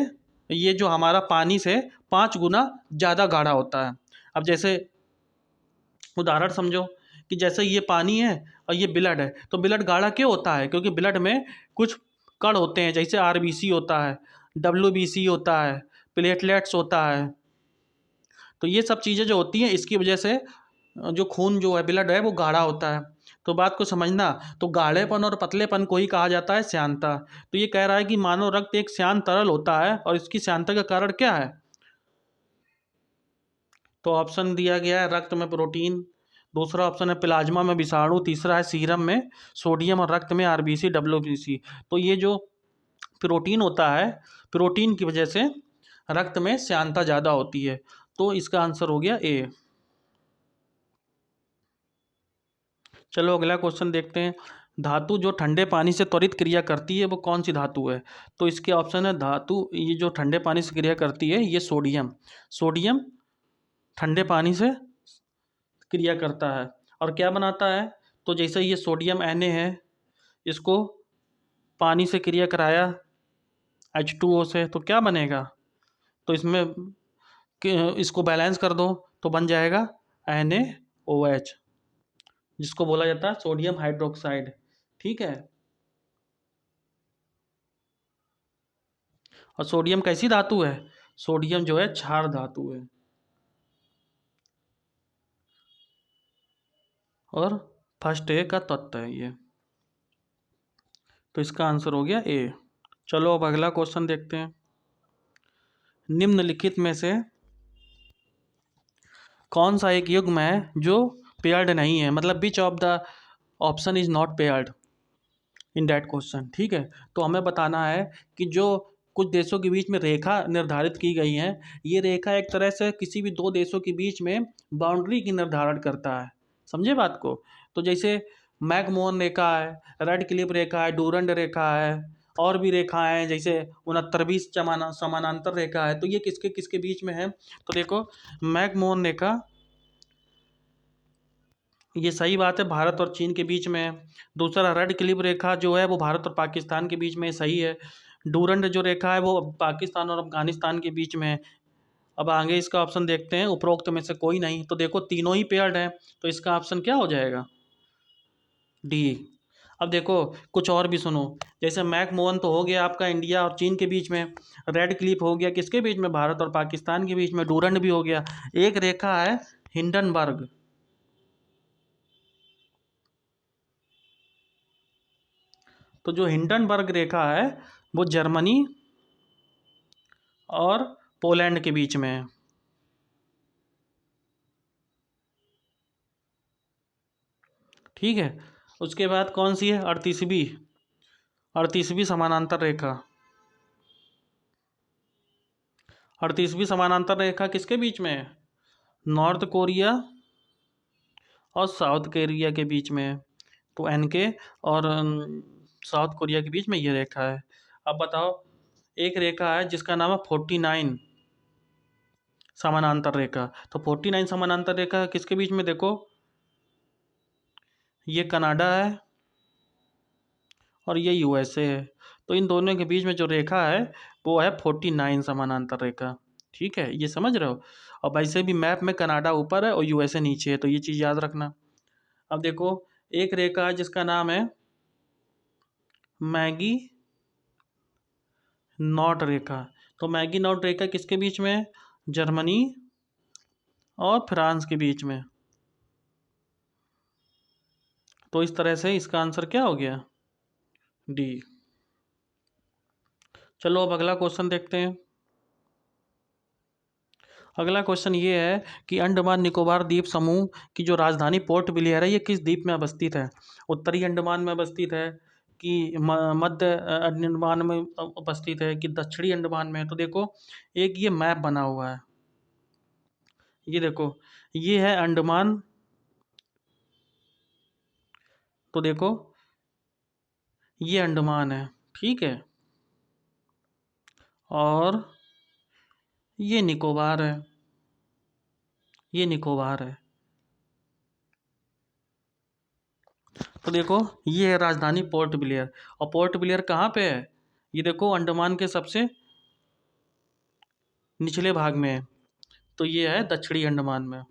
ये जो हमारा पानी से 5 गुना ज़्यादा गाढ़ा होता है। अब जैसे उदाहरण समझो कि जैसे ये पानी है और ये ब्लड है, तो ब्लड गाढ़ा क्यों होता है? क्योंकि ब्लड में कुछ कण होते हैं, जैसे आरबीसी होता है, डब्ल्यूबीसी होता है, प्लेटलेट्स होता है। तो ये सब चीज़ें जो होती हैं इसकी वजह से जो खून जो है, ब्लड है, वो गाढ़ा होता है। तो बात को समझना। तो गाढ़ेपन और पतलेपन को ही कहा जाता है श्यानता। तो ये कह रहा है कि मानव रक्त एक श्यान तरल होता है और इसकी श्यानता का कारण क्या है? तो ऑप्शन दिया गया है रक्त में प्रोटीन, दूसरा ऑप्शन है प्लाज्मा में विषाणु, तीसरा है सीरम में सोडियम और रक्त में आरबीसी डब्ल्यूबीसी। तो ये जो प्रोटीन होता है, प्रोटीन की वजह से रक्त में श्यानता ज़्यादा होती है। तो इसका आंसर हो गया ए। चलो अगला क्वेश्चन देखते हैं। धातु जो ठंडे पानी से त्वरित क्रिया करती है वो कौन सी धातु है? तो इसके ऑप्शन है धातु, ये जो ठंडे पानी से क्रिया करती है ये सोडियम। सोडियम ठंडे पानी से क्रिया करता है और क्या बनाता है? तो जैसे ये सोडियम Na है, इसको पानी से क्रिया कराया H2O से, तो क्या बनेगा? तो इसमें इसको बैलेंस कर दो तो बन जाएगा NaOH, जिसको बोला जाता है सोडियम हाइड्रोक्साइड, ठीक है। और सोडियम कैसी धातु है? सोडियम जो है क्षार धातु है। और फर्स्ट ए का तत्व है ये। तो इसका आंसर हो गया ए। चलो अब अगला क्वेश्चन देखते हैं। निम्नलिखित में से कौन सा एक युग्म है जो पेयर्ड नहीं है, मतलब which of the option is not paired in that question, ठीक है। तो हमें बताना है कि जो कुछ देशों के बीच में रेखा निर्धारित की गई है, ये रेखा एक तरह से किसी भी दो देशों के बीच में बाउंड्री की निर्धारण करता है। समझे बात को? तो जैसे मैकमोहन रेखा है, रेड क्लिफ रेखा है, डूरंड रेखा है, और भी रेखाएं हैं जैसे 69 समानांतर रेखा है। तो ये किसके किसके बीच में है? तो देखो मैकमोहन रेखा, ये सही बात है, भारत और चीन के बीच में है। दूसरा रेड क्लिफ रेखा जो है वो भारत और पाकिस्तान के बीच में सही है। डूरंड जो रेखा है वो पाकिस्तान और अफगानिस्तान के बीच में है। अब आगे इसका ऑप्शन देखते हैं, उपरोक्त में से कोई नहीं। तो देखो तीनों ही पेयर्ड हैं, तो इसका ऑप्शन क्या हो जाएगा? डी। अब देखो कुछ और भी सुनो, जैसे मैकमोहन तो हो गया आपका इंडिया और चीन के बीच में, रेड क्लिफ हो गया किसके बीच में? भारत और पाकिस्तान के बीच में। डूरंड भी हो गया। एक रेखा है हिंडनबर्ग, तो जो हिंडनबर्ग रेखा है वो जर्मनी और पोलैंड के बीच में है, ठीक है। उसके बाद कौन सी है? 38वीं, 38वीं समानांतर रेखा। 38वीं समानांतर रेखा किसके बीच में है? नॉर्थ कोरिया और साउथ कोरिया के बीच में है। तो NK और साउथ कोरिया के बीच में ये रेखा है। अब बताओ, एक रेखा है जिसका नाम है 49, समानांतर रेखा। तो 49 समानांतर रेखा किसके बीच में, देखो ये कनाडा है और ये यूएसए है। तो इन दोनों के बीच में जो रेखा है वो है 49 समानांतर रेखा। ठीक है, ये समझ रहे हो। और वैसे भी मैप में कनाडा ऊपर है और यूएसए नीचे है, तो ये चीज़ याद रखना। अब देखो एक रेखा है जिसका नाम है मैगी नॉट रेखा। तो मैगी नॉट रेखा किसके बीच में है, जर्मनी और फ्रांस के बीच में। तो इस तरह से इसका आंसर क्या हो गया, डी। चलो अब अगला क्वेश्चन देखते हैं। अगला क्वेश्चन ये है कि अंडमान निकोबार द्वीप समूह की जो राजधानी पोर्ट ब्लेयर है ये किस द्वीप में अवस्थित है। उत्तरी अंडमान में अवस्थित है कि मध्य अंडमान में अवस्थित है कि दक्षिणी अंडमान में है। तो देखो एक ये मैप बना हुआ है, ये देखो ये है अंडमान। तो देखो ये अंडमान है, ठीक है, और ये निकोबार है, ये निकोबार है। तो देखो ये है राजधानी पोर्ट ब्लेयर, और पोर्ट ब्लेयर कहाँ पे है, ये देखो अंडमान के सबसे निचले भाग में है। तो ये है दक्षिणी अंडमान में,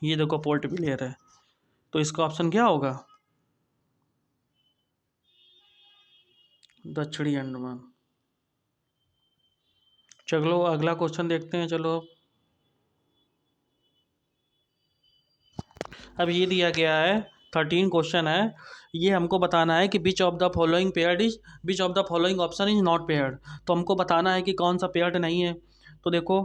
ये देखो पोर्ट ब्लेयर है। तो इसका ऑप्शन क्या होगा, दक्षिणी अंडमान। चलो अगला क्वेश्चन देखते हैं। चलो अब ये दिया गया है 13 क्वेश्चन है। ये हमको बताना है कि which of the following paired is, which of the following option is not paired. तो हमको बताना है कि कौन सा पेयर्ड नहीं है। तो देखो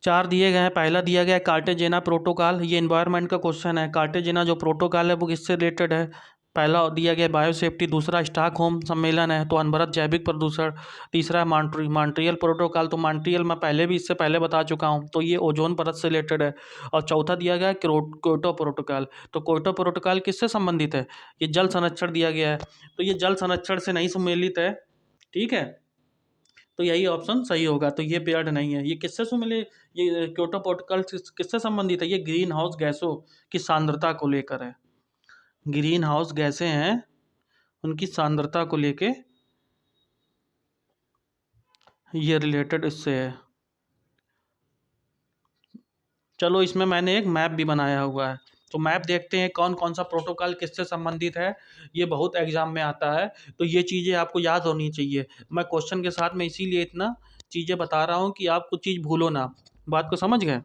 चार दिए गए हैं। पहला दिया गया है कार्टेजेना प्रोटोकॉल, ये इन्वायरमेंट का क्वेश्चन है। कार्टेजेना जो प्रोटोकॉल है वो किससे रिलेटेड है, पहला दिया गया बायोसेफ्टी, दूसरा स्टॉकहोम सम्मेलन है तो अनवरत जैविक प्रदूषण, तीसरा है मॉन्ट्रियल प्रोटोकॉल, तो मॉन्ट्रियल मैं पहले भी इससे पहले बता चुका हूँ तो ये ओजोन परत से रिलेटेड है। और चौथा दिया गया है क्योटो प्रोटोकॉल। तो क्योटो प्रोटोकॉल किससे संबंधित है, ये जल संरक्षण दिया गया है, तो ये जल संरक्षण से नहीं सम्मिलित है। ठीक है, तो यही ऑप्शन सही होगा। तो ये पेयर्ड नहीं है। ये किससे सम्मिलित, ये क्योटो प्रोटोकॉल किससे संबंधित है, ये ग्रीन हाउस गैसों की सांद्रता को लेकर है। ग्रीन हाउस गैसें हैं उनकी सांद्रता को लेके ये रिलेटेड इससे है। चलो इसमें मैंने एक मैप भी बनाया हुआ है, तो मैप देखते हैं कौन कौन सा प्रोटोकॉल किससे संबंधित है। ये बहुत एग्जाम में आता है, तो ये चीज़ें आपको याद होनी चाहिए। मैं क्वेश्चन के साथ में इसीलिए इतना चीज़ें बता रहा हूँ कि आप कुछ चीज़ भूलो ना। बात को समझ गए।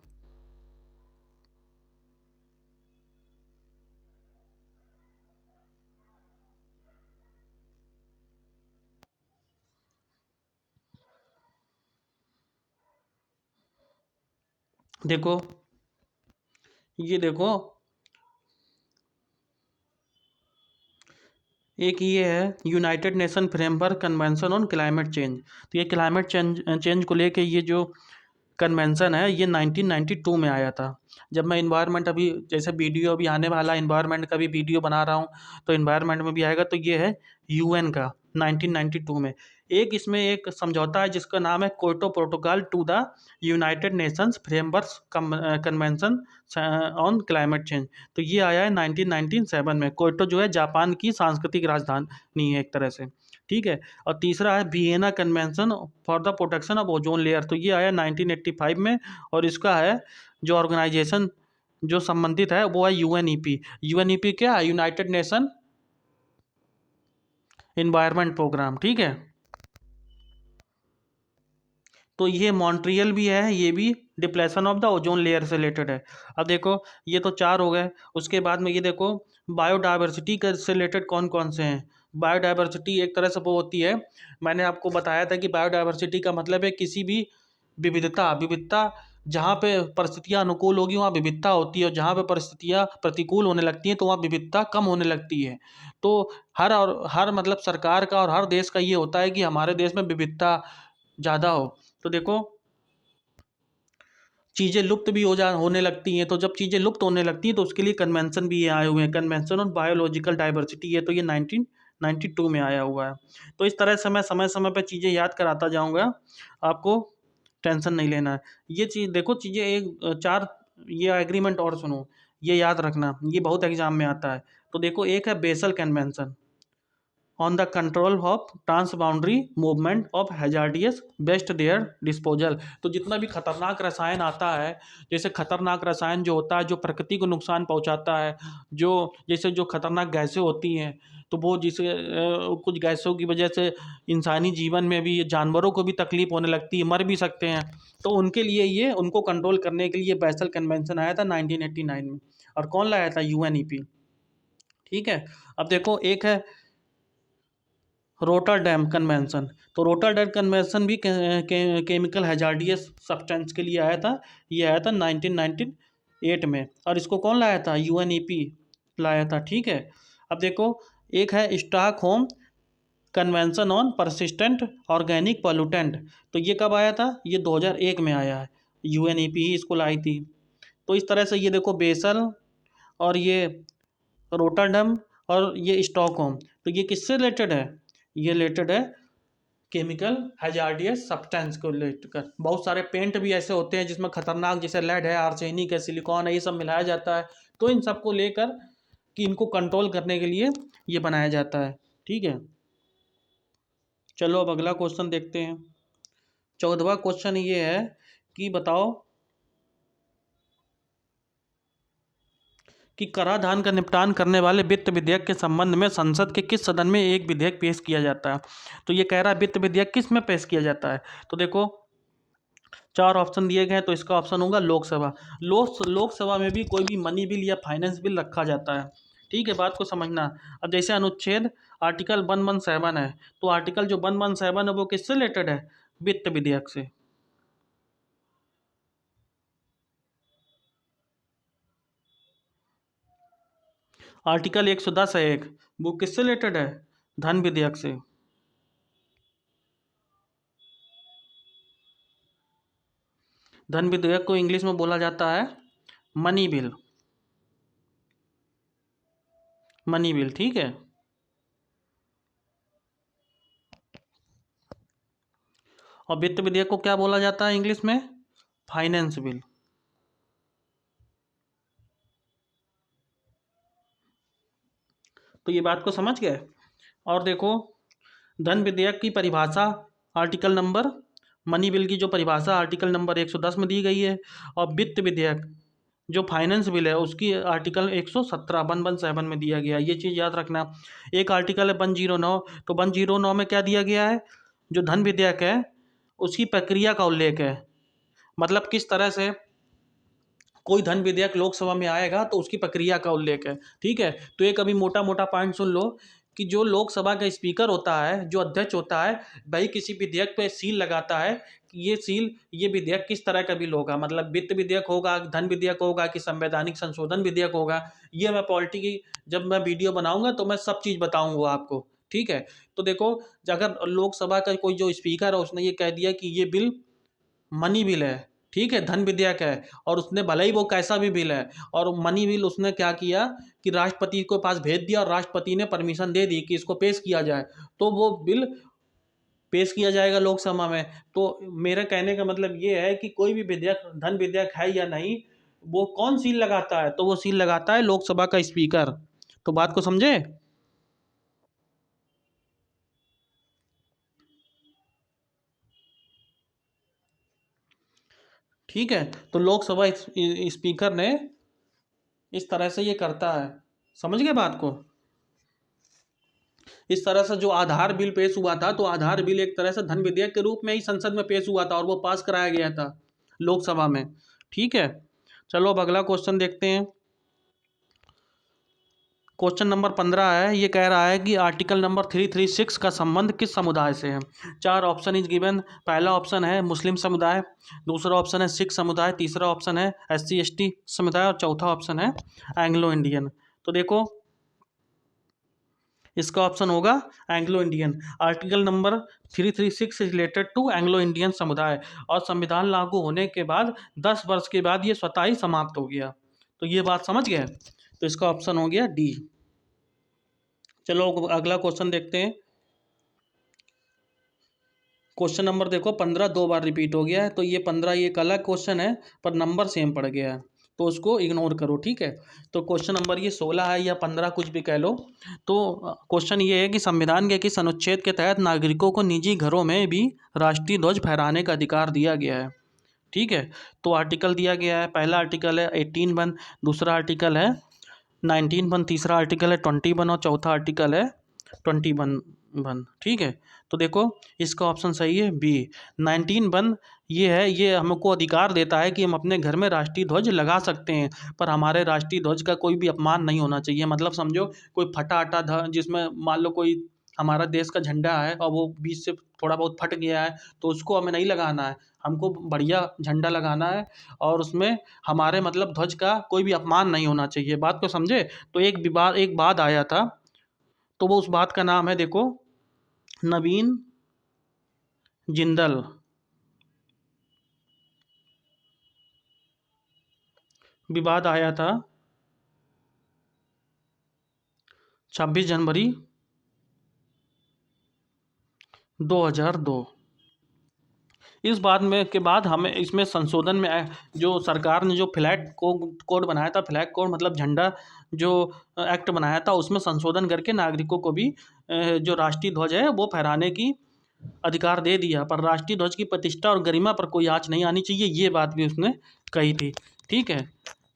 देखो ये देखो एक ये है United nation framework convention on climate change. तो ये क्लाइमेट चेंज को लेके ये जो कन्वेंशन है ये 1992 में आया था। जब मैं इन्वायरमेंट अभी जैसे वीडियो अभी आने वाला इन्वायरमेंट का भी वीडियो बना रहा हूँ तो इन्वायरमेंट में भी आएगा। तो ये है यूएन का 1992 में। एक इसमें एक समझौता है जिसका नाम है Kyoto protocol to the United Nations framework convention on climate change. तो ये आया है 1997 में। क्योटो जो है जापान की सांस्कृतिक राजधानी है एक तरह से। ठीक है, और तीसरा है Vienna convention for the protection of ozone layer. तो ये आया 1985 में, और इसका है जो ऑर्गेनाइजेशन जो संबंधित है वो है यूएनईपी। यूएनईपी क्या है, यूनाइटेड नेशन इन्वायरमेंट प्रोग्राम। ठीक है, तो ये मॉन्ट्रियल भी है, ये भी depletion of the ozone layer से रिलेटेड है। अब देखो ये तो चार हो गए। उसके बाद में ये देखो बायोडाइवर्सिटी के से रिलेटेड कौन कौन से हैं। बायोडाइवर्सिटी एक तरह से वो होती है, मैंने आपको बताया था कि बायोडाइवर्सिटी का मतलब है किसी भी विविधता, विविधता जहाँ पे परिस्थितियाँ अनुकूल होगी वहाँ विविधता होती है, और जहाँ पे परिस्थितियाँ प्रतिकूल होने लगती हैं तो वहाँ विविधता कम होने लगती है। तो हर मतलब सरकार का और हर देश का ये होता है कि हमारे देश में विविधता ज़्यादा हो। तो देखो चीज़ें लुप्त भी होने लगती हैं, तो जब चीज़ें लुप्त होने लगती हैं तो उसके लिए कन्वेंशन भी ये आए हुए हैं। कन्वेंशन ऑन बायोलॉजिकल डाइवर्सिटी है, तो ये 1992 में आया हुआ है। तो इस तरह से मैं समय समय पर चीज़ें याद कराता जाऊँगा आपको। टेंशन नहीं लेना है। ये चीज़ देखो, चीज़ें एक चार, ये एग्रीमेंट और सुनो, ये याद रखना, ये बहुत एग्जाम में आता है। तो देखो, एक है Basel convention on the control of transboundary movement of hazardous waste their disposal. तो जितना भी खतरनाक रसायन आता है, जैसे खतरनाक रसायन जो होता है जो प्रकृति को नुकसान पहुंचाता है, जो जैसे जो खतरनाक गैसें होती हैं, तो वो जिसे कुछ गैसों की वजह से इंसानी जीवन में भी, जानवरों को भी तकलीफ होने लगती है, मर भी सकते हैं। तो उनके लिए ये, उनको कंट्रोल करने के लिए बेसल कन्वेंशन आया था 1989 में। और कौन लाया था? यूएनईपी। ठीक है। अब देखो, एक है रोटरडैम कन्वेंशन। तो रोटरडैम कन्वेंशन भी केमिकल हैजार्डियस सब्सटेंस के लिए आया था। ये आया था 1998 में। और इसको कौन लाया था? यूएनईपी लाया था। ठीक है। अब देखो, एक है Stockholm convention on persistent organic pollutant. तो ये कब आया था? ये 2001 में आया है। यूएनईपी ही इसको लाई थी। तो इस तरह से ये देखो, बेसल और ये रोटरडम और ये स्टॉकहोम, तो ये किससे रिलेटेड है? ये रिलेटेड है केमिकल हैजार्डियस सब्सटेंस को लेकर। बहुत सारे पेंट भी ऐसे होते हैं जिसमें खतरनाक, जैसे लेड है, आर्सेनिक है, सिलिकॉन है, ये सब मिलाया जाता है। तो इन सबको लेकर कि इनको कंट्रोल करने के लिए ये बनाया जाता है। ठीक है। चलो अब अगला क्वेश्चन देखते हैं। 14वां क्वेश्चन ये है कि बताओ कि कराधान का निपटान करने वाले वित्त विधेयक के संबंध में संसद के किस सदन में एक विधेयक पेश किया जाता है? तो ये कह रहा है वित्त विधेयक किस में पेश किया जाता है। तो देखो, चार ऑप्शन दिए गए हैं। तो इसका ऑप्शन होगा लोकसभा। लोकसभा में भी कोई भी मनी बिल या फाइनेंस बिल रखा जाता है। ठीक है, बात को समझना। अब जैसे अनुच्छेद आर्टिकल 117 है, तो आर्टिकल जो 117 है वो किससे रिलेटेड है? वित्त विधेयक से। आर्टिकल 110 है एक, वो किससे रिलेटेड है? धन विधेयक से। धन विधेयक को इंग्लिश में बोला जाता है मनी बिल। Money bill. ठीक है। और वित्त विधेयक को क्या बोला जाता है इंग्लिश में? Finance bill. तो ये बात को समझ गए। और देखो, धन विधेयक की परिभाषा आर्टिकल नंबर, मनी बिल की जो परिभाषा आर्टिकल नंबर 110 में दी गई है। और वित्त विधेयक जो फाइनेंस बिल है उसकी आर्टिकल 117 117 में दिया गया। ये चीज़ याद रखना। एक आर्टिकल है 109। तो 109 में क्या दिया गया है? जो धन विधेयक है उसकी प्रक्रिया का उल्लेख है। मतलब किस तरह से कोई धन विधेयक लोकसभा में आएगा तो उसकी प्रक्रिया का उल्लेख है। ठीक है। तो एक अभी मोटा मोटा पॉइंट सुन लो कि जो लोकसभा का स्पीकर होता है, जो अध्यक्ष होता है, वही किसी विधेयक पे सील लगाता है कि ये सील, ये विधेयक किस तरह का बिल होगा, मतलब वित्त विधेयक होगा, धन विधेयक होगा कि संवैधानिक संशोधन विधेयक होगा। ये मैं पॉलिटी की जब मैं वीडियो बनाऊंगा तो मैं सब चीज़ बताऊंगा आपको। ठीक है। तो देखो, अगर लोकसभा का कोई जो स्पीकर है उसने ये कह दिया कि ये बिल मनी बिल है, ठीक है, धन विधेयक है, और उसने भले ही वो कैसा भी बिल है, और मनी बिल उसने क्या किया कि राष्ट्रपति के पास भेज दिया और राष्ट्रपति ने परमिशन दे दी कि इसको पेश किया जाए, तो वो बिल पेश किया जाएगा लोकसभा में। तो मेरे कहने का मतलब ये है कि कोई भी विधेयक, धन विधेयक है या नहीं, वो कौन सील लगाता है? तो वो सील लगाता है लोकसभा का स्पीकर। तो बात को समझे। ठीक है। तो लोकसभा स्पीकर ने इस तरह से ये करता है। समझ गए बात को। इस तरह से जो आधार बिल पेश हुआ था, तो आधार बिल एक तरह से धन विधेयक के रूप में ही संसद में पेश हुआ था और वो पास कराया गया था लोकसभा में। ठीक है। चलो अब अगला क्वेश्चन देखते हैं। क्वेश्चन नंबर 15 है। ये कह रहा है कि आर्टिकल नंबर 336 का संबंध किस समुदाय से है? चार ऑप्शन इज गिवन। पहला ऑप्शन है मुस्लिम समुदाय, दूसरा ऑप्शन है सिख समुदाय, तीसरा ऑप्शन है SC ST समुदाय, और चौथा ऑप्शन है एंग्लो इंडियन। तो देखो, इसका ऑप्शन होगा Anglo Indian. Article number 336 is related to Anglo Indian समुदाय, और संविधान लागू होने के बाद 10 वर्ष के बाद ये स्वतः ही समाप्त हो गया। तो ये बात समझ गए। तो इसका ऑप्शन हो गया डी। चलो अगला क्वेश्चन देखते हैं। क्वेश्चन नंबर देखो 15 दो बार रिपीट हो गया है, तो ये 15 ये एक अलग क्वेश्चन है पर नंबर सेम पड़ गया है, तो उसको इग्नोर करो, ठीक है। तो क्वेश्चन नंबर ये 16 है या 15 कुछ भी कह लो। तो क्वेश्चन ये है कि संविधान के किस अनुच्छेद के तहत नागरिकों को निजी घरों में भी राष्ट्रीय ध्वज फहराने का अधिकार दिया गया है, ठीक है। तो आर्टिकल दिया गया है, पहला आर्टिकल है 18(1), दूसरा आर्टिकल है 19(1), तीसरा आर्टिकल है 21 और चौथा आर्टिकल है 21(1), ठीक है। तो देखो इसका ऑप्शन सही है बी। 19(1) ये है, ये हमको अधिकार देता है कि हम अपने घर में राष्ट्रीय ध्वज लगा सकते हैं, पर हमारे राष्ट्रीय ध्वज का कोई भी अपमान नहीं होना चाहिए। मतलब समझो कोई फटा अटा जिसमें मान लो कोई हमारा देश का झंडा है और वो बीच से थोड़ा बहुत फट गया है, तो उसको हमें नहीं लगाना है, हमको बढ़िया झंडा लगाना है और उसमें हमारे मतलब ध्वज का कोई भी अपमान नहीं होना चाहिए। बात को समझे। तो एक बात आया था, तो वो उस बात का नाम है देखो नवीन जिंदल। विवाद आया था 26 जनवरी 2002। इस बात में के बाद हमें इसमें संशोधन में जो सरकार ने जो फ्लैग कोड बनाया था, फ्लैग कोड मतलब झंडा जो एक्ट बनाया था, उसमें संशोधन करके नागरिकों को भी जो राष्ट्रीय ध्वज है वो फहराने की अधिकार दे दिया, पर राष्ट्रीय ध्वज की प्रतिष्ठा और गरिमा पर कोई आँच नहीं आनी चाहिए, ये बात भी उसने कही थी, ठीक है।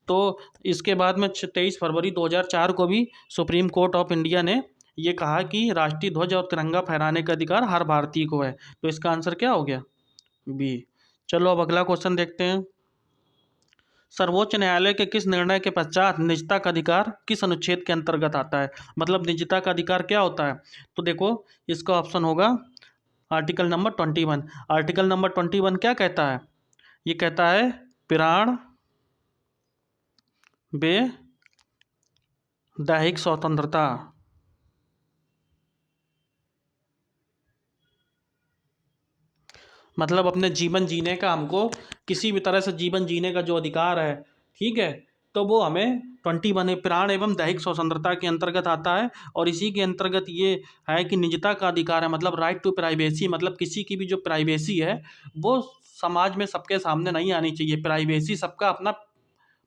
तो इसके बाद में 23 फरवरी 2004 को भी सुप्रीम कोर्ट ऑफ इंडिया ने ये कहा कि राष्ट्रीय ध्वज और तिरंगा फहराने का अधिकार हर भारतीय को है। तो इसका आंसर क्या हो गया? बी। चलो अब अगला क्वेश्चन देखते हैं। सर्वोच्च न्यायालय के किस निर्णय के पश्चात निजता का अधिकार किस अनुच्छेद के अंतर्गत आता है? मतलब निजता का अधिकार क्या होता है? तो देखो इसका ऑप्शन होगा आर्टिकल नंबर 21। आर्टिकल नंबर 21 क्या कहता है? ये कहता है प्राण, बे, दैहिक स्वतंत्रता। मतलब अपने जीवन जीने का, हमको किसी भी तरह से जीवन जीने का जो अधिकार है, ठीक है, तो वो हमें 21 प्राण एवं दैहिक स्वतंत्रता के अंतर्गत आता है। और इसी के अंतर्गत ये है कि निजता का अधिकार है, मतलब राइट टू प्राइवेसी, मतलब किसी की भी जो प्राइवेसी है वो समाज में सबके सामने नहीं आनी चाहिए। प्राइवेसी सबका अपना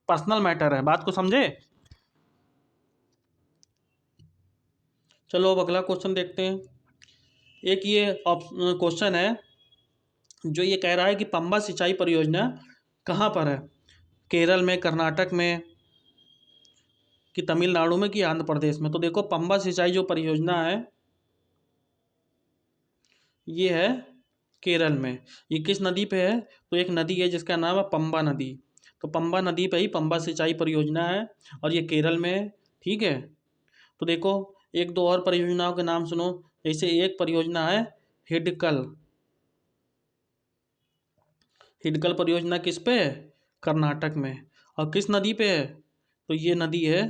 पर्सनल मैटर है। बात को समझे। चलो अब अगला क्वेश्चन देखते हैं। एक ये क्वेश्चन है जो ये कह रहा है कि पंबा सिंचाई परियोजना कहाँ पर है? केरल में, कर्नाटक में, कि तमिलनाडु में, कि आंध्र प्रदेश में? तो देखो पंबा सिंचाई जो परियोजना है ये है केरल में। ये किस नदी पे है? तो एक नदी है जिसका नाम है पंबा नदी। तो पंबा नदी पे ही पंबा सिंचाई परियोजना है और ये केरल में है, ठीक है। तो देखो एक दो और परियोजनाओं के नाम सुनो। जैसे एक परियोजना है हिडकल। हिडकल परियोजना किस पे है? कर्नाटक में। और किस नदी पे है? तो ये नदी है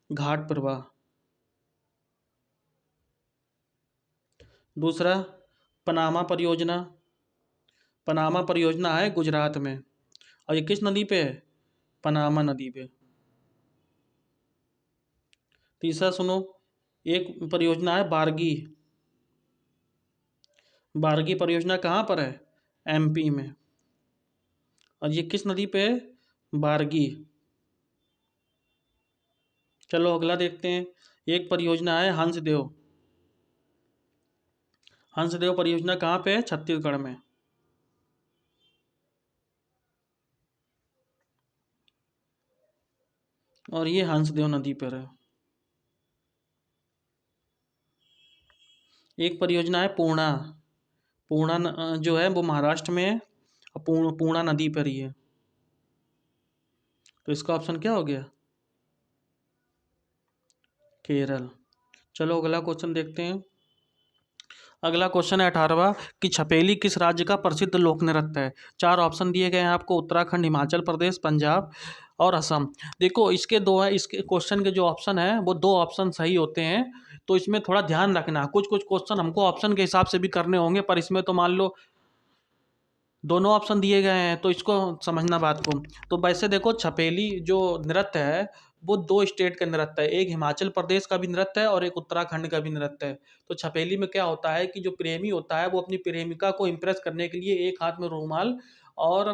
घाट प्रवाह। दूसरा पनामा परियोजना। पनामा परियोजना है गुजरात में और ये किस नदी पे है? पनामा नदी पे। तीसरा सुनो, एक परियोजना है बारगी। बारगी परियोजना कहाँ पर है? एमपी में। और ये किस नदी पे है? बारगी। चलो अगला देखते हैं। एक परियोजना है हंसदेव। हंसदेव परियोजना कहाँ पे है? छत्तीसगढ़ में। और ये हंसदेव नदी पर है। एक परियोजना है पूर्णा। पूर्णा जो है वो महाराष्ट्र में है और पूर्णा नदी पर ही है। तो इसका ऑप्शन क्या हो गया? केरल। चलो अगला क्वेश्चन देखते हैं। अगला क्वेश्चन है 18वां कि छपेली किस राज्य का प्रसिद्ध लोक नृत्य है? चार ऑप्शन दिए गए हैं आपको, उत्तराखंड, हिमाचल प्रदेश, पंजाब और असम। देखो इसके दो है, इसके क्वेश्चन के जो ऑप्शन है वो दो ऑप्शन सही होते हैं, तो इसमें थोड़ा ध्यान रखना। कुछ कुछ क्वेश्चन हमको ऑप्शन के हिसाब से भी करने होंगे, पर इसमें तो मान लो दोनों ऑप्शन दिए गए हैं तो इसको समझना बात को। तो वैसे देखो छपेली जो नृत्य है वो दो स्टेट का नृत्य है, एक हिमाचल प्रदेश का भी नृत्य है और एक उत्तराखंड का भी नृत्य है। तो छपेली में क्या होता है कि जो प्रेमी होता है वो अपनी प्रेमिका को इम्प्रेस करने के लिए एक हाथ में रुमाल और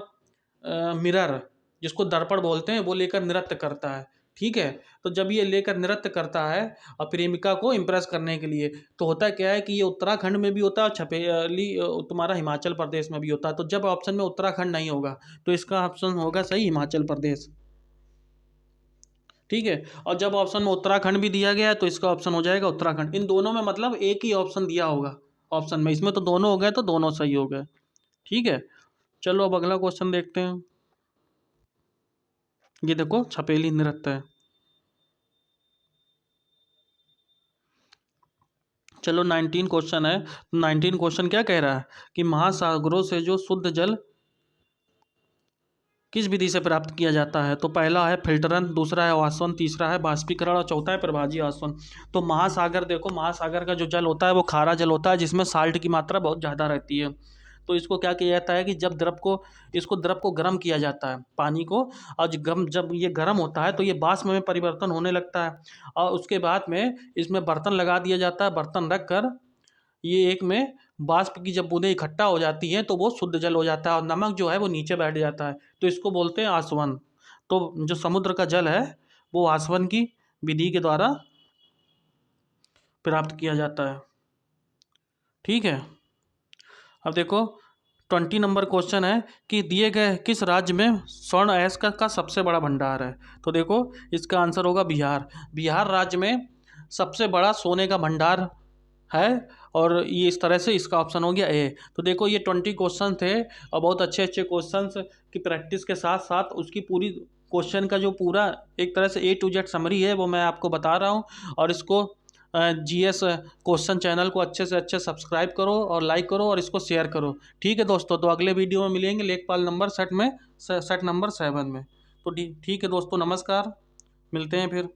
मिरर, जिसको दर्पण बोलते हैं, वो लेकर नृत्य करता है। ठीक है, तो जब ये लेकर नृत्य करता है और प्रेमिका को इम्प्रेस करने के लिए, तो होता क्या है कि ये उत्तराखंड में भी होता है और छपेली तुम्हारा हिमाचल प्रदेश में भी होता है। तो जब ऑप्शन में उत्तराखंड नहीं होगा तो इसका ऑप्शन होगा सही हिमाचल प्रदेश। ठीक है, और जब ऑप्शन में उत्तराखंड भी दिया गया है तो इसका ऑप्शन हो जाएगा उत्तराखंड। इन दोनों में मतलब एक ही ऑप्शन दिया होगा ऑप्शन में, इसमें तो दोनों हो गए तो दोनों सही हो गए। ठीक है, चलो अब अगला क्वेश्चन देखते हैं। ये देखो छपेली नृत्य है। चलो 19 क्वेश्चन है। 19 क्वेश्चन क्या कह रहा है कि महासागरों से जो शुद्ध जल किस विधि से प्राप्त किया जाता है। तो पहला है फिल्टरन, दूसरा है आसवन, तीसरा है बाष्पीकरण और चौथा है प्रभाजी आसवन। तो महासागर देखो, महासागर का जो जल होता है वो खारा जल होता है जिसमें साल्ट की मात्रा बहुत ज़्यादा रहती है। तो इसको क्या किया जाता है कि जब द्रव को गर्म किया जाता है पानी को, और जब ये गर्म होता है तो ये वाष्प में परिवर्तन होने लगता है और उसके बाद में इसमें बर्तन लगा दिया जाता है। बर्तन रख कर ये एक में वाष्प की जब बूंदें इकट्ठा हो जाती हैं तो वो शुद्ध जल हो जाता है और नमक जो है वो नीचे बैठ जाता है, तो इसको बोलते हैं आसवन। तो जो समुद्र का जल है वो आसवन की विधि के द्वारा प्राप्त किया जाता है। ठीक है, अब देखो 20 नंबर क्वेश्चन है कि दिए गए किस राज्य में स्वर्ण अयस्क का सबसे बड़ा भंडार है। तो देखो इसका आंसर होगा बिहार। बिहार राज्य में सबसे बड़ा सोने का भंडार है और ये इस तरह से इसका ऑप्शन हो गया ए। तो देखो ये 20 क्वेश्चन थे और बहुत अच्छे अच्छे क्वेश्चंस की प्रैक्टिस के साथ साथ उसकी पूरी क्वेश्चन का जो पूरा एक तरह से A to Z समरी है वो मैं आपको बता रहा हूँ। और इसको GS क्वेश्चन चैनल को अच्छे से अच्छे सब्सक्राइब करो और लाइक करो और इसको शेयर करो। ठीक है दोस्तों, तो अगले वीडियो में मिलेंगे लेखपाल नंबर सेट नंबर 7 में। तो ठीक है दोस्तों, नमस्कार, मिलते हैं फिर।